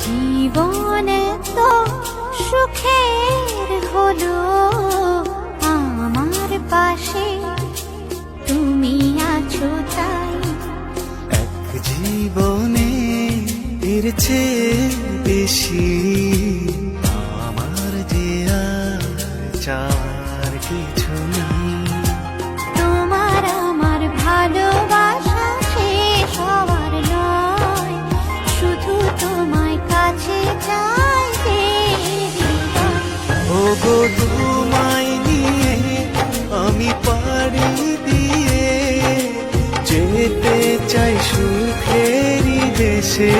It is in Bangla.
জীবন তো সুখের হলো আমার পাশে তুমি আছো তাই। এক জীবনে এর চেয়ে বেশি আমার যে আর চাওয়ার কিছু নেই। তোমার আমার ভালোবাসা শেষ হওয়ার নয়, শুধু তোমায় কাছে চাইতে। ওগো তোমায় নিয়ে আমি পাড়ি দিয়ে যেতে চাই সুখেরই দেশে।